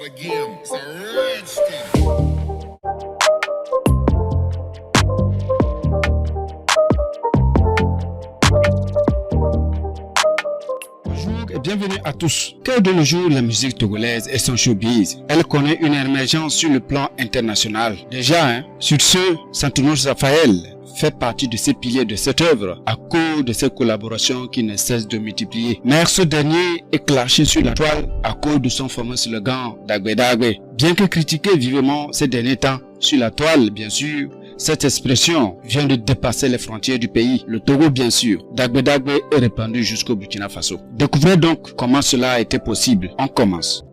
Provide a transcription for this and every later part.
game. It's a rich thing. Bonjour et bienvenue à tous. Que de nos jours, la musique togolaise et son showbiz, elle connaît une émergence sur le plan international. Déjà, sur ce, Santonos Raphaël fait partie de ces piliers de cette œuvre à cause de ses collaborations qui ne cessent de multiplier. Mais ce dernier est clashé sur la toile à cause de son fameux slogan Dagbe Dagbe. Bien que critiqué vivement ces derniers temps sur la toile, bien sûr, cette expression vient de dépasser les frontières du pays, le Togo bien sûr. Dagbe Dagbe est répandu jusqu'au Burkina Faso. Découvrez donc comment cela a été possible. On commence.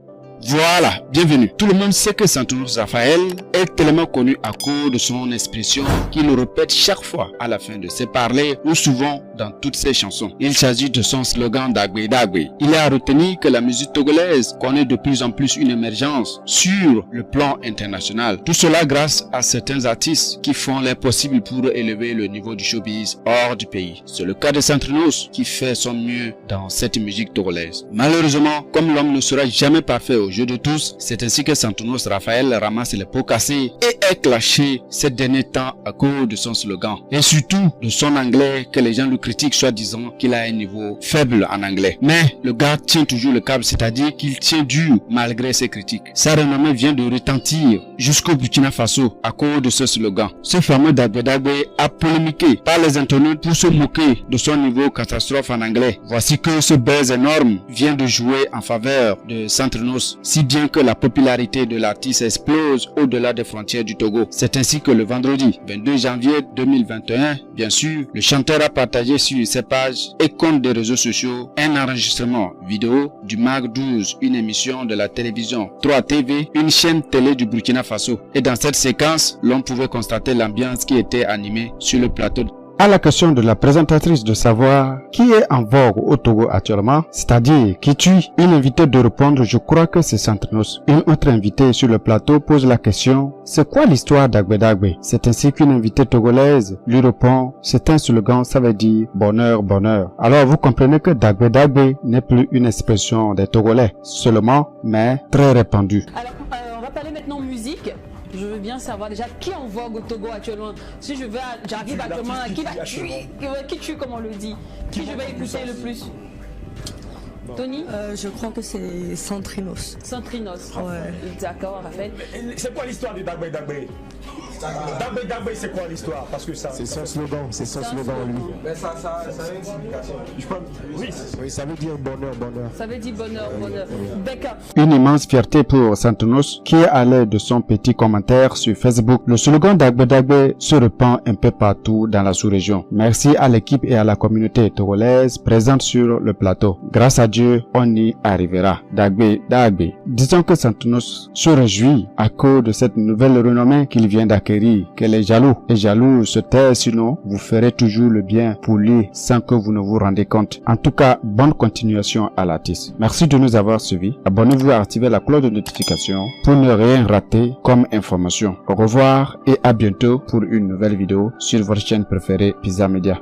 Voilà, bienvenue. Tout le monde sait que Santonos Raphaël est tellement connu à cause de son expression qu'il répète chaque fois à la fin de ses parlers ou souvent dans toutes ses chansons. Il s'agit de son slogan Dagbe Dagbe. Il est à retenir que la musique togolaise connaît de plus en plus une émergence sur le plan international. Tout cela grâce à certains artistes qui font l'impossible pour élever le niveau du showbiz hors du pays. C'est le cas de Santonos qui fait son mieux dans cette musique togolaise. Malheureusement, comme l'homme ne sera jamais parfait au jeu de tous, c'est ainsi que Santonos Raphaël ramasse les pots cassés et est clashé ces derniers temps à cause de son slogan et surtout de son anglais que les gens le critiquent soit disant qu'il a un niveau faible en anglais. Mais le gars tient toujours le câble, c'est-à-dire qu'il tient dur malgré ses critiques. Sa renommée vient de retentir jusqu'au Burkina Faso à cause de ce slogan. Ce fameux Dagbe Dagbe a polémiqué par les internautes pour se moquer de son niveau catastrophe en anglais. Voici que ce buzz énorme vient de jouer en faveur de Santonos, si bien que la popularité de l'artiste explose au-delà des frontières du Togo. C'est ainsi que le vendredi 22 janvier 2021, bien sûr, le chanteur a partagé sur ses pages et comptes des réseaux sociaux un enregistrement vidéo du MAC 12, une émission de la télévision 3 TV, une chaîne télé du Burkina Faso. Et dans cette séquence, l'on pouvait constater l'ambiance qui était animée sur le plateau. À la question de la présentatrice de savoir qui est en vogue au Togo actuellement, c'est-à-dire qui tue, une invitée de répondre, je crois que c'est Santonos. Une autre invitée sur le plateau pose la question, c'est quoi l'histoire d'Dagbe Dagbe? C'est ainsi qu'une invitée togolaise lui répond, c'est un slogan, ça veut dire bonheur, bonheur. Alors vous comprenez que Dagbe Dagbe n'est plus une expression des Togolais seulement, mais très répandue. Alors, on va parler maintenant musique. Je veux bien savoir déjà qui est en vogue au Togo actuellement. Si j'arrive actuellement à qui tue comme on le dit, qui je vais écouter le plus. Tony, je crois que c'est Santrinos. Santrinos. Ouais. D'accord, Raphaël. C'est quoi l'histoire du Dagbe Dagbe? Dagbe Dagbe, c'est quoi l'histoire? Parce que ça. C'est son slogan, lui. Mais ça a une signification. Oui, ça veut dire bonheur, bonheur. Ça veut dire bonheur, bonheur. Becca. Une immense fierté pour Santonos qui, à l'aide de son petit commentaire sur Facebook, le slogan Dagbe Dagbe se répand un peu partout dans la sous-région. Merci à l'équipe et à la communauté togolaise présente sur le plateau. Grâce à Dieu, on y arrivera. Dagbe Dagbe. Disons que Santonos se réjouit à cause de cette nouvelle renommée qu'il vient d'acquérir, que les jaloux se taisent, sinon vous ferez toujours le bien pour lui sans que vous ne vous rendez compte. En tout cas, bonne continuation à l'artiste. Merci de nous avoir suivis. Abonnez-vous et activez la cloche de notification pour ne rien rater comme information. Au revoir et à bientôt pour une nouvelle vidéo sur votre chaîne préférée Pizza Media.